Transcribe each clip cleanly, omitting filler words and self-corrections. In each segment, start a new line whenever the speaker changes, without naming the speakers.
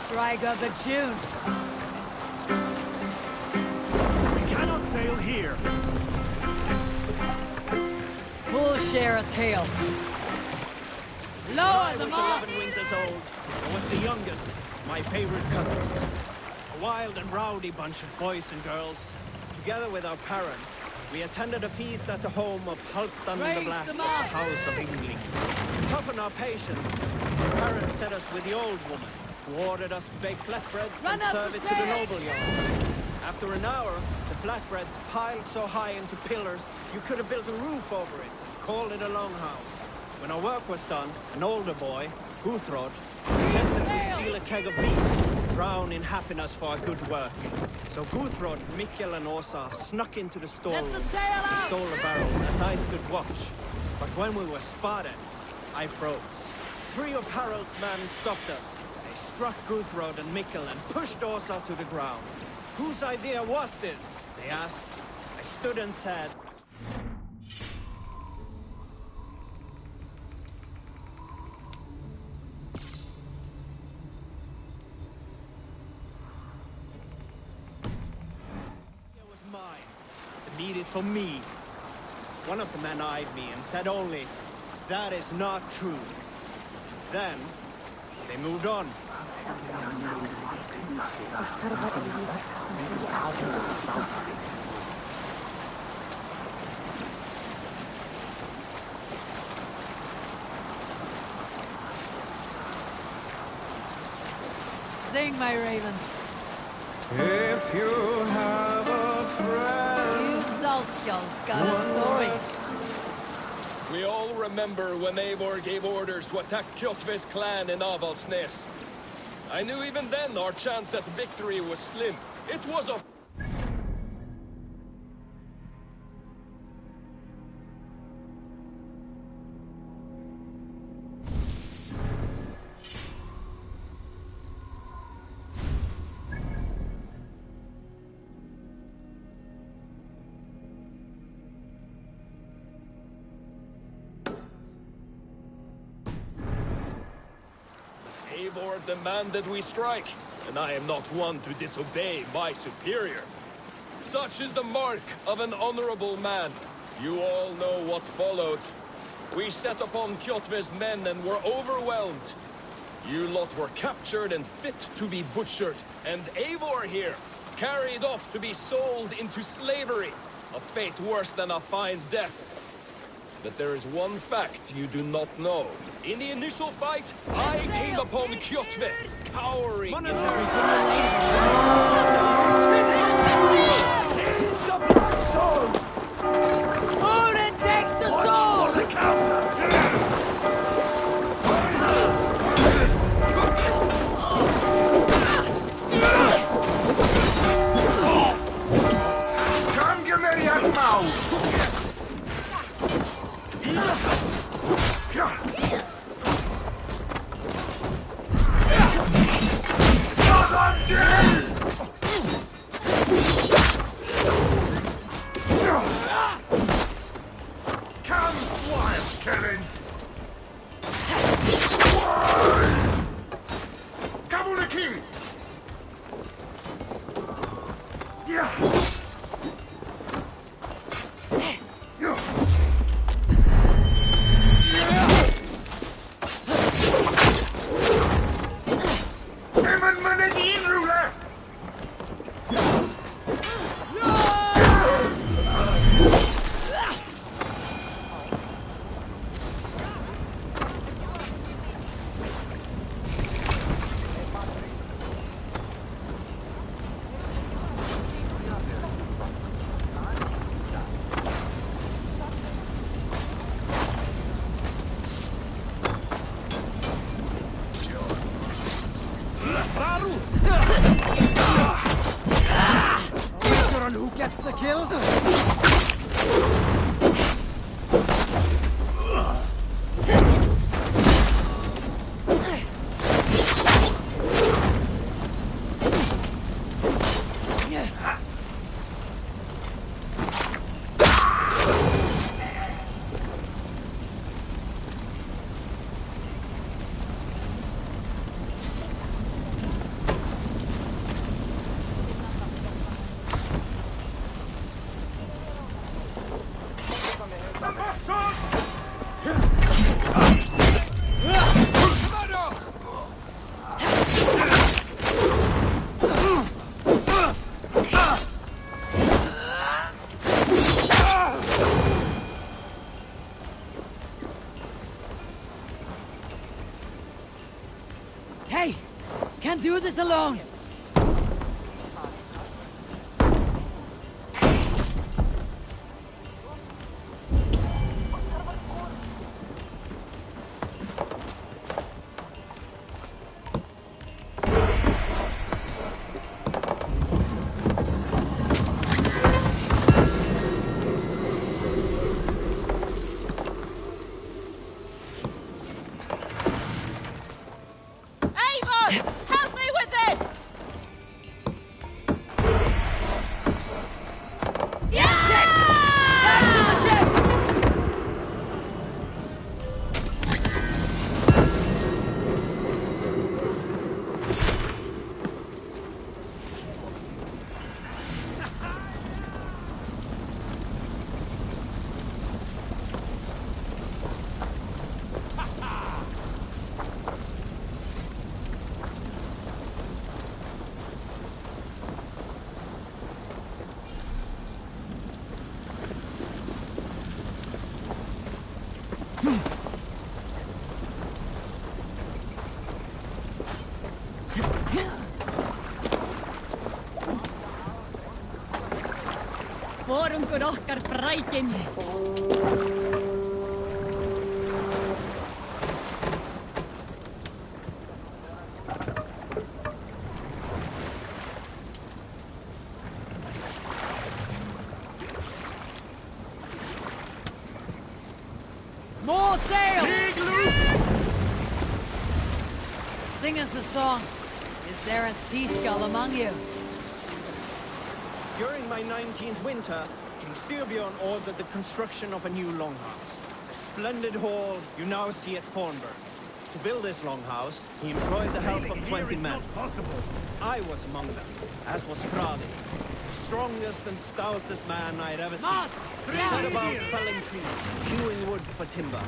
Strike up a tune.
We cannot sail here.
We'll share a tale. Lower the
I was
mast!
11 winters old. I was the youngest, my favorite cousins. A wild and rowdy bunch of boys and girls. Together with our parents, we attended a feast at the home of Halfdan the
Raise
Black,
the
the
mast!
House of England. To toughen our patience, our parents set us with the old woman, who ordered us to bake flatbreads
Run
and
up
serve
the
it to the
sail!
noble yards. After an hour, the flatbreads piled so high into pillars, you could have built a roof over it and called it a longhouse. When our work was done, an older boy, Guthrod, suggested we steal a keg of beer, drown in happiness for our good work. So Guthrod, Mikkel and Åsa snuck into the storeroom
Let the sail
and
out!
stole a barrel as I stood watch. But when we were spotted, I froze. 3 of Harald's men stopped us. They struck Guthrod and Mikkel and pushed Åsa to the ground. Whose idea was this? They asked. I stood and said, it was mine. The meat is for me. One of the men eyed me and said only, "That is not true." Then, they moved on.
Sing, my ravens.
If you have a friend.
You Salskjal's got a story.
We all remember when Eivor gave orders to attack Kjotve's clan in Avaldsnes. I knew even then our chance at victory was slim. It was a... Eivor demanded we strike, and I am not one to disobey my superior. Such is the mark of an honorable man. You all know what followed. We set upon Kjotve's men and were overwhelmed. You lot were captured and fit to be butchered, and Eivor here, carried off to be sold into slavery, a fate worse than a fine death. But there is one fact you do not know. In the initial fight, I came upon Kjotve, cowering in
The Black Sword!
Odin takes the
Watch
sword!
for the counter! Come, give me that mouth! Come, wild Kevin! Come on, the king! Yeah! Who gets the kill?
can't do this alone.
Help me with this!
That's it! Back to the ship!
Forungur okkar frækinn!
More sail! Sing us a song. Is there a sea skull among you?
During my 19th winter, King Styrbjorn ordered the construction of a new longhouse. A splendid hall you now see at Fornburg. To build this longhouse, he employed the help of 20 men. I was among them, as was Fradi, the strongest and stoutest man I had ever seen. He set about felling trees, hewing wood for timber.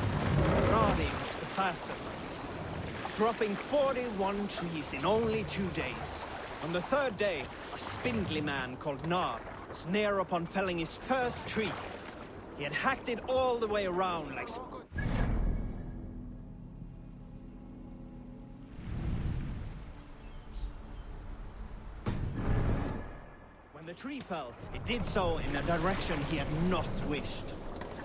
Fradi was the fastest of us, dropping 41 trees in only 2 days. On the third day, a spindly man called Nar was near upon felling his first tree. He had hacked it all the way around like... When the tree fell, it did so in a direction he had not wished.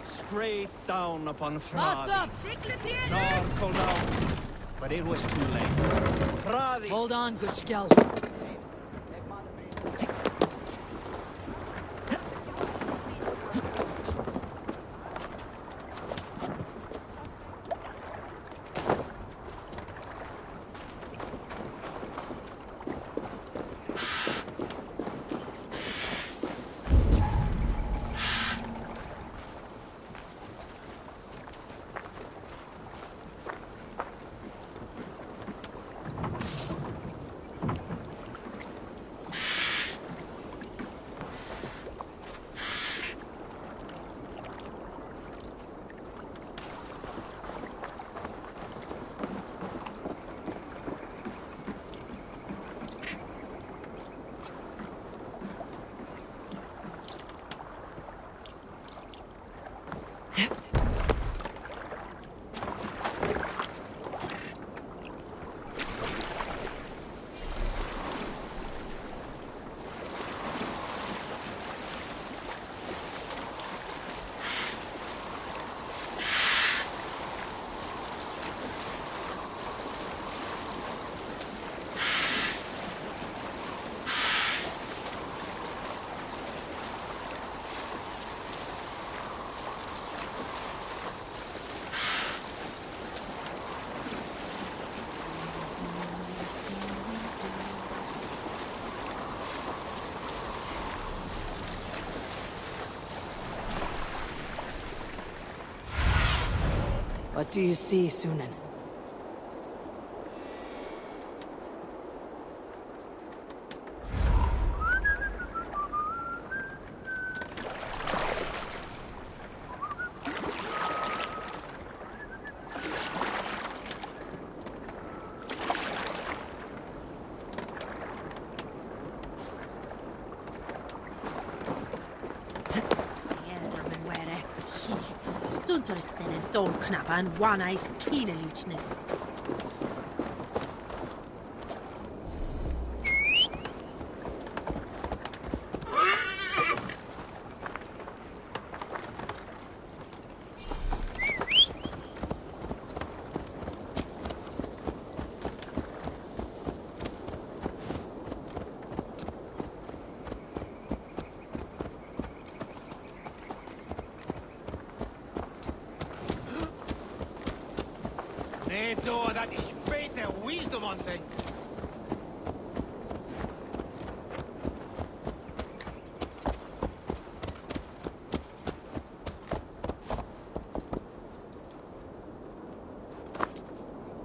Straight down upon
Mast
Fradi.
up!
Nar called out, but it was too late. Fradi...
Hold on, good skell. What do you see, Sunan?
Stunturistenen tolknavan wanais kiinelyytnes.
Då that is better wisdom on things.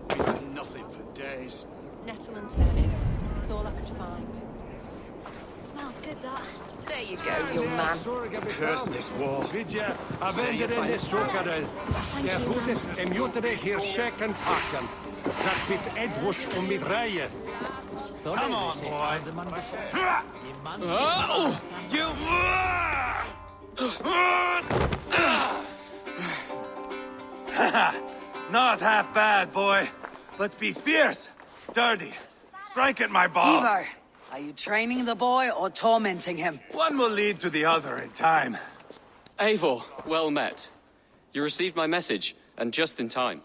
We've had nothing for days.
Nettle and turnips. That's all I could find. Smells good, that. There you go, young man.
Curse this war.
Vidja, använder den det sokade. Jag hotet emjuter det här säken packen. Tack mitt Edwars och mitt reje.
Come on, boy.
You... Not half bad, boy. But be fierce, dirty. Strike at my balls.
Ivar, are you training the boy or tormenting him?
One will lead to the other in time.
Eivor, well met. You received my message, and just in time.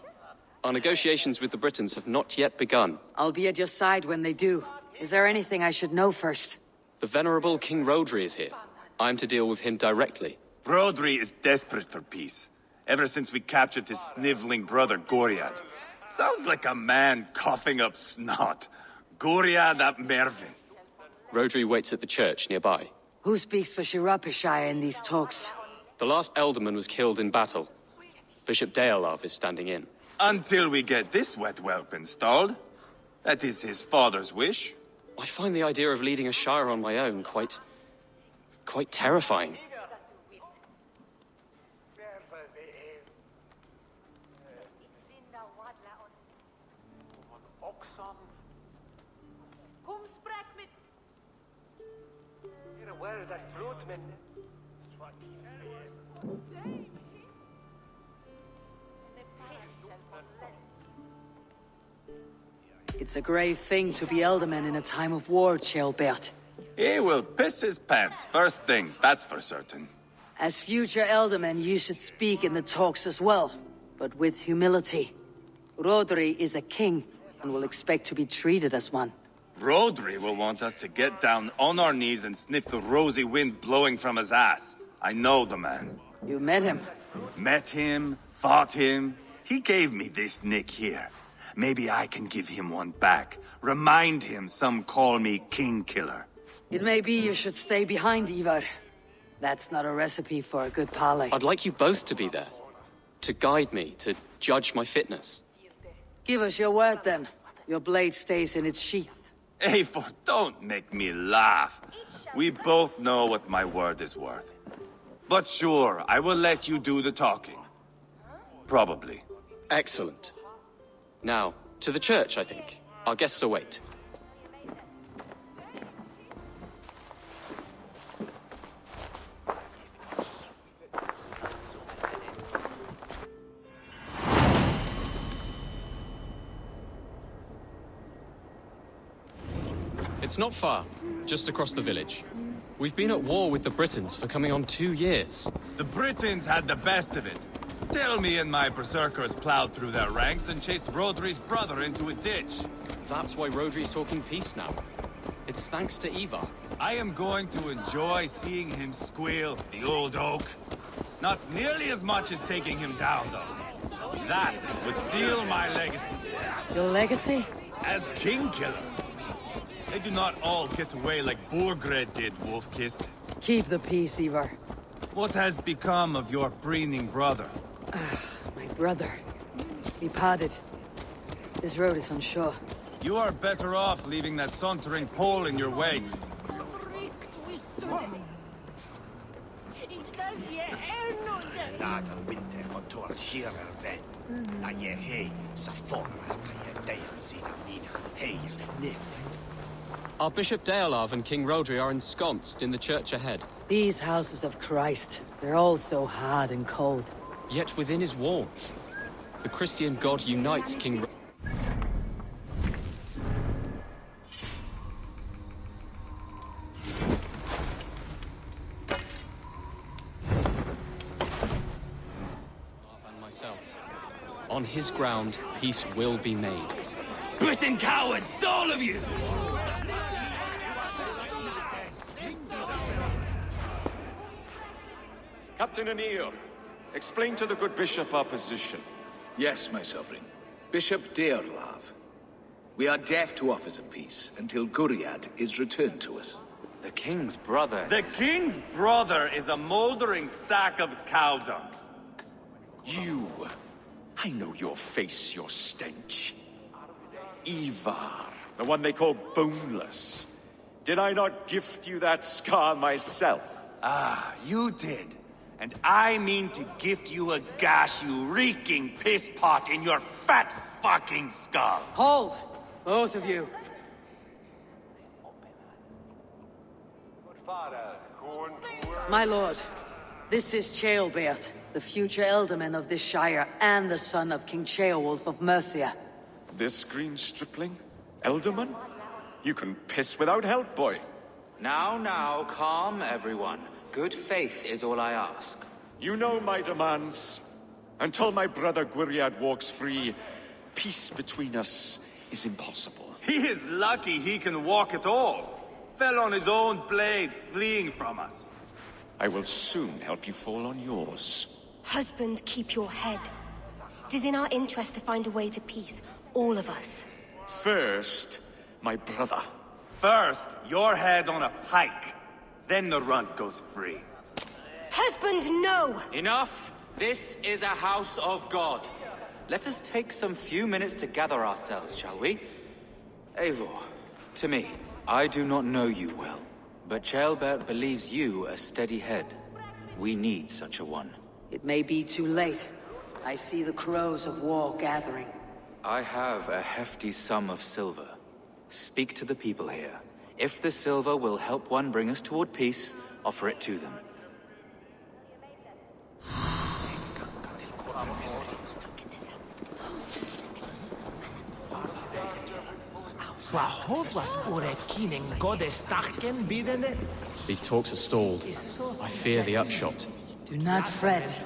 Our negotiations with the Britons have not yet begun.
I'll be at your side when they do. Is there anything I should know first?
The venerable King Rodri is here. I'm to deal with him directly.
Rodri is desperate for peace. Ever since we captured his sniveling brother, Goriad. Sounds like a man coughing up snot. Goriad ap Mervin.
Rodri waits at the church nearby.
Who speaks for Shirapishire in these talks?
The last alderman was killed in battle. Bishop Deolav is standing in.
Until we get this wet whelp installed. That is his father's wish.
I find the idea of leading a shire on my own quite terrifying.
It's a grave thing to be alderman in a time of war, Ceolbert.
He will piss his pants first thing, that's for certain.
As future alderman, you should speak in the talks as well, but with humility. Rodri is a king, and will expect to be treated as one.
Rodri will want us to get down on our knees and sniff the rosy wind blowing from his ass. I know the man.
You met him.
Met him, fought him. He gave me this nick here. Maybe I can give him one back. Remind him some call me King Killer.
It may be you should stay behind, Ivar. That's not a recipe for a good parley.
I'd like you both to be there. To guide me, to judge my fitness.
Give us your word, then. Your blade stays in its sheath.
Eivor, don't make me laugh. We both know what my word is worth. But sure, I will let you do the talking. Probably.
Excellent. Now, to the church, I think. Our guests await. It's not far, just across the village. We've been at war with the Britons for coming on 2 years.
The Britons had the best of it. Tell me and my berserkers plowed through their ranks and chased Rodri's brother into a ditch.
That's why Rodri's talking peace now. It's thanks to Ivar.
I am going to enjoy seeing him squeal, the old oak. Not nearly as much as taking him down, though. That would seal my legacy.
Your legacy?
As King Killer. They do not all get away like Borgred did, Wolf-Kissed.
Keep the peace, Ivar.
What has become of your breathing brother?
My brother. We parted. This road is unsure.
You are better off leaving that sauntering Pole in your wake.
Our Bishop Deolav and King Rodri are ensconced in the church ahead.
These houses of Christ, they're all so hard and cold.
Yet within his warmth, the Christian God unites King Rodri. And myself. On his ground, peace will be made.
Britain cowards, all of you!
Captain Anir, explain to the good bishop our position.
Yes, my sovereign.
Bishop Deorlav. We are deaf to offers of peace until Guriad is returned to us.
The king's brother
The king's brother is a moldering sack of cow dung.
You! I know your face, your stench. Ivar, the one they call boneless. Did I not gift you that scar myself?
Ah, you did. And I mean to gift you a gash, you reeking piss pot in your fat fucking skull.
Hold! Both of you. My lord, this is Ceolbert, the future Elderman of this shire and the son of King Ceolwulf of Mercia.
This green stripling? Elderman? You can piss without help, boy.
Now, calm everyone. Good faith is all I ask.
You know my demands. Until my brother Gwiriad walks free, peace between us is impossible.
He is lucky he can walk at all. Fell on his own blade, fleeing from us.
I will soon help you fall on yours.
Husband, keep your head. It is in our interest to find a way to peace, all of us.
First, my brother.
First, your head on a pike. Then the runt goes free.
Husband, no!
Enough! This is a house of God. Let us take some few minutes to gather ourselves, shall we? Eivor, to me, I do not know you well, but Ceolbert believes you a steady head. We need such a one.
It may be too late. I see the crows of war gathering.
I have a hefty sum of silver. Speak to the people here. If the silver will help one bring us toward peace, offer it to them.
These talks are stalled. I fear the upshot.
Do not fret.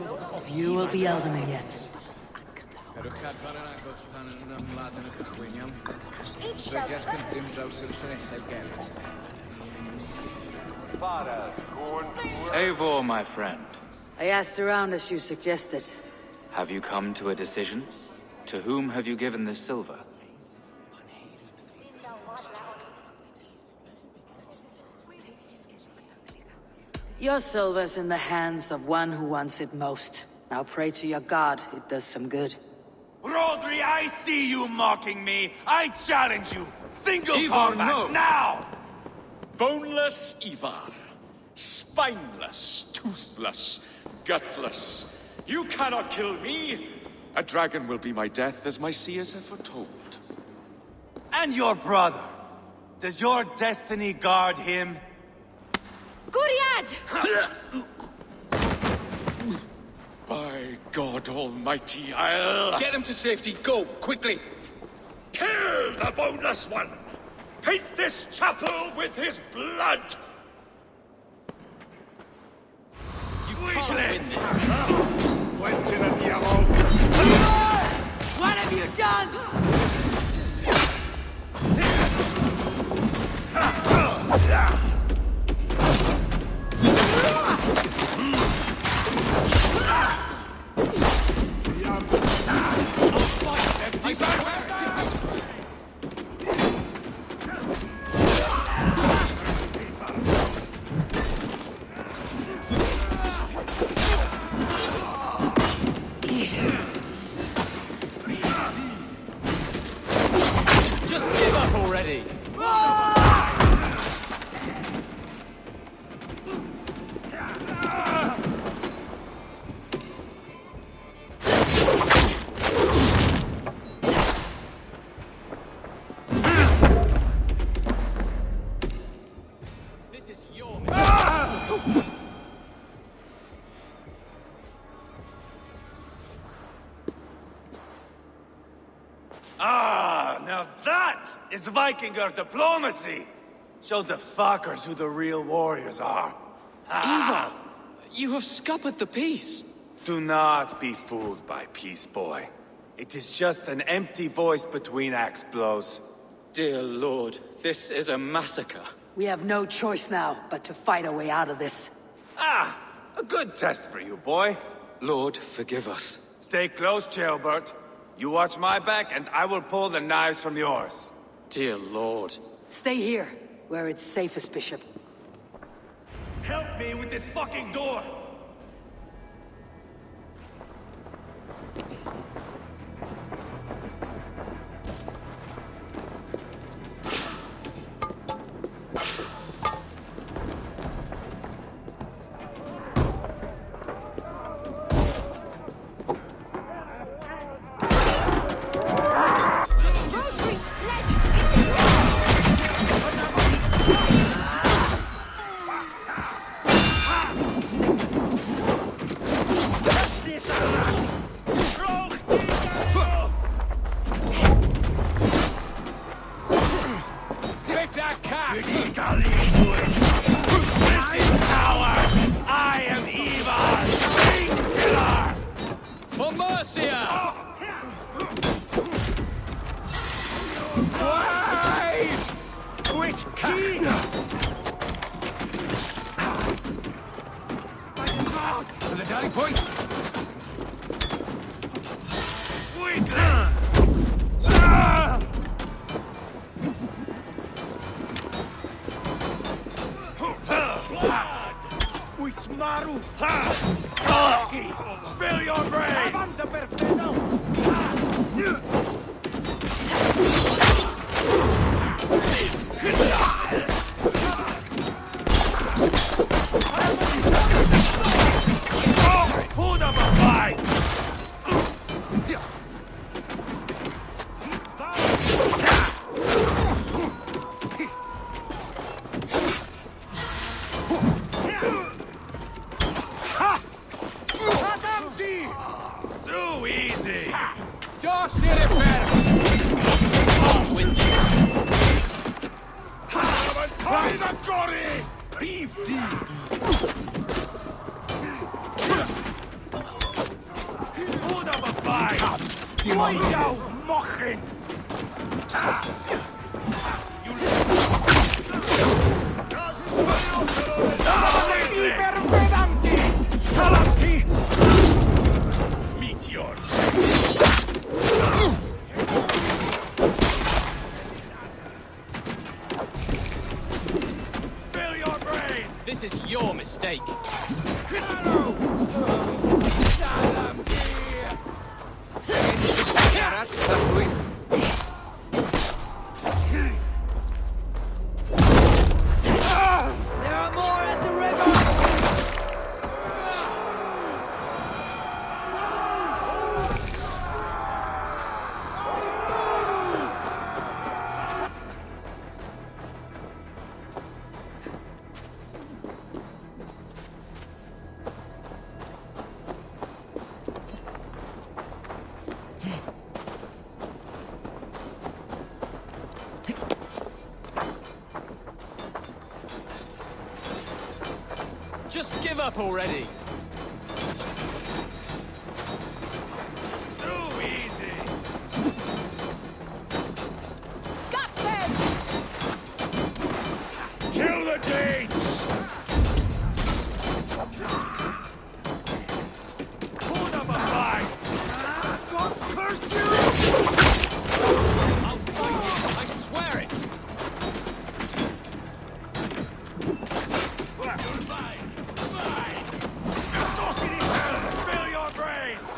You will be Elderman yet.
Eivor, my friend.
I asked around as you suggested.
Have you come to a decision? To whom have you given this silver?
Your silver's in the hands of one who wants it most. Now pray to your god, it does some good.
Rodri, I see you mocking me. I challenge you. Single
Ivar,
combat,
no.
now!
Boneless Ivar. Spineless, toothless, gutless. You cannot kill me. A dragon will be my death, as my seers have foretold.
And your brother. Does your destiny guard him?
Guriad!
By God Almighty, I'll...
Get him to safety, go, quickly!
Kill the boneless one! Paint this chapel with his blood!
You can't win this.
Went to the devil!
What have you done?
Just give up already.
Ah, now that is Vikinger diplomacy! Show the fuckers who the real warriors are.
Ivar, you have scuppered the peace.
Do not be fooled by peace, boy. It is just an empty voice between axe blows.
Dear Lord, this is a massacre.
We have no choice now but to fight our way out of this.
Ah, a good test for you, boy.
Lord, forgive us.
Stay close, Ceolbert. You watch my back, and I will pull the knives from yours.
Dear Lord.
Stay here, where it's safest, Bishop.
Help me with this fucking door!
For Mercia!
Which key? To the daily point. Maru!
Spill your brains! Hold up a fight! Too easy!
Just hit it better!
On with you!
Hold up a fight! Why jou mochen! Meteor! Spill your brains!
This is your mistake.
There are more at the river!
Just give up already.
Too easy!
Got them!
Kill the Danes! Hold up a fight! God curse you!
I'll fight you, I swear it!
Spill your brains!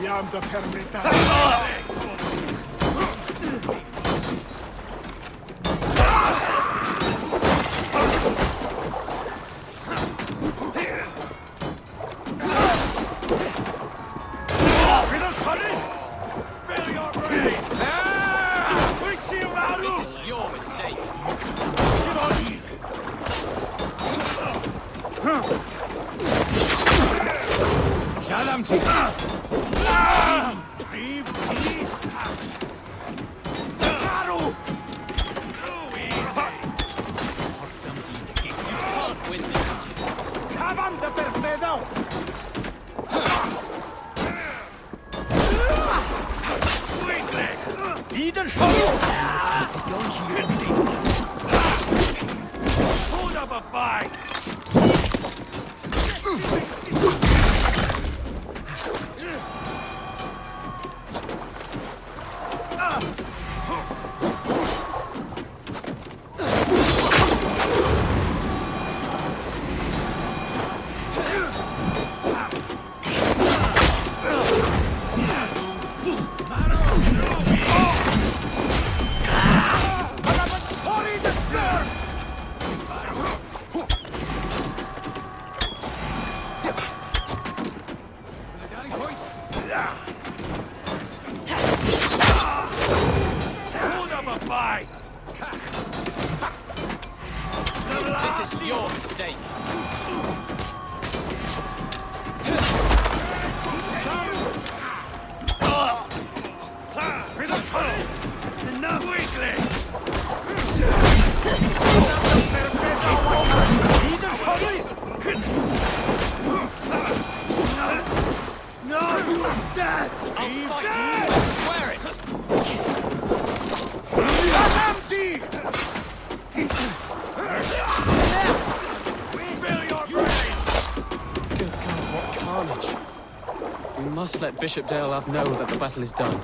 Jam da permetta.
Spill your brains!
This is your mistake.
Shalamti.
fight!
This is your mistake.
Enough weaklings! No! Dead!
I'll fight you, I swear it!
Empty! Spill your brains!
Good God, what carnage. We must let Bishop Dale know that the battle is done.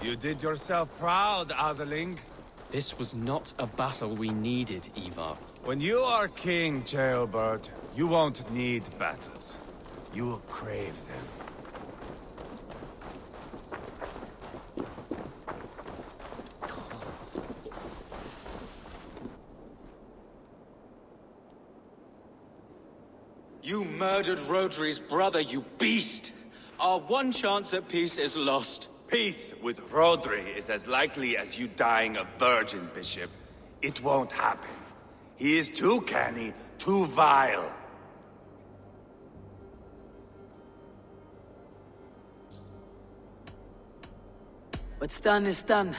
You did yourself proud, Otherling.
This was not a battle we needed, Ivar.
When you are king, Jailbird, you won't need battles. You will crave them.
You murdered Rodri's brother, you beast! Our one chance at peace is lost.
Peace with Rodri is as likely as you dying a virgin, Bishop. It won't happen. He is too canny, too vile.
What's done is done.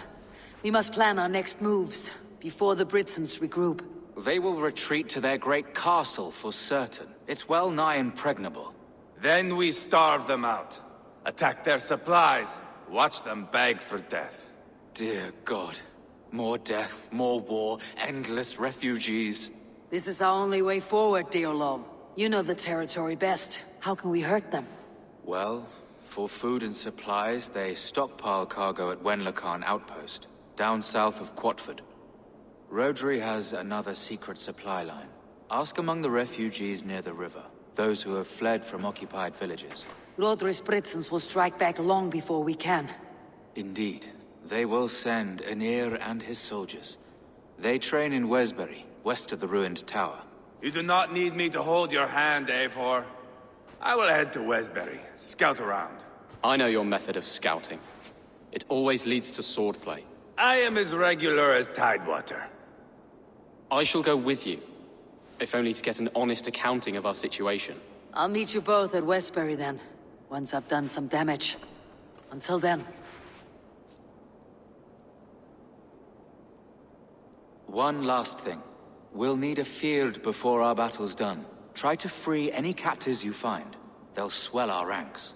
We must plan our next moves, before the Britons regroup.
They will retreat to their great castle for certain. It's well nigh impregnable.
Then we starve them out. Attack their supplies. Watch them beg for death.
Dear God. More death, more war, endless refugees.
This is our only way forward, Deolov. You know the territory best. How can we hurt them?
Well, for food and supplies, they stockpile cargo at Wenlacan Outpost, down south of Quatford. Rodri has another secret supply line. Ask among the refugees near the river, those who have fled from occupied villages.
Rodri's Britons will strike back long before we can.
Indeed. They will send Aenir and his soldiers. They train in Wesbury, west of the ruined tower.
You do not need me to hold your hand, Eivor. I will head to Wesbury, scout around.
I know your method of scouting. It always leads to swordplay.
I am as regular as Tidewater.
I shall go with you, if only to get an honest accounting of our situation.
I'll meet you both at Westbury then, once I've done some damage. Until then.
One last thing. We'll need a field before our battle's done. Try to free any captives you find. They'll swell our ranks.